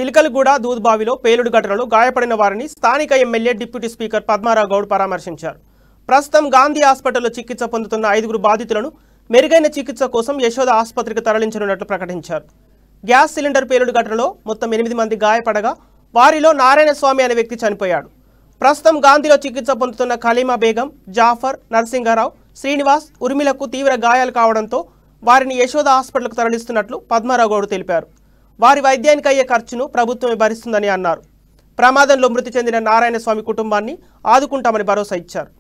చిలకలగూడ దూద్బావిలో పేలుడు ఘటనలో గాయపడిన వారిని స్థానిక MLA deputy speaker Padmarao Goud పరామర్శించారు. ప్రస్తుతం గాంధీ హాస్పిటల్లో చికిత్స పొందుతున్న 5 బాధితులను మెరుగైన చికిత్స కోసం యశోద ఆసుపత్రికి తరలించనున్నట్లు ప్రకటించారు. గ్యాస్ సిలిండర్ పేలుడు ఘటనలో మొత్తం 8 మంది గాయపడగా వారిలో నారాయణస్వామి అనే వ్యక్తి చనిపోయాడు. ప్రస్తుతం గాంధీలో చికిత్స పొందుతున్న ఖలీమా బేగం, జాఫర్, నరసింగారావు, శ్రీనివాస్, ఉర్మిలకు తీవ్ర గాయాలు కావడంతో వారిని యశోద హాస్పిటల్కు తరలిస్తున్నట్లు పద్మారావు గౌడ్ తెలిపారు. వారి వైద్యానికి అయ్యే ఖర్చును ప్రభుత్వమే భరిస్తుందని అన్నారు. ప్రమాదంలో మృతి చెందిన నారాయణస్వామి కుటుంబాన్ని ఆదుకుంటామని భరోసా ఇచ్చారు.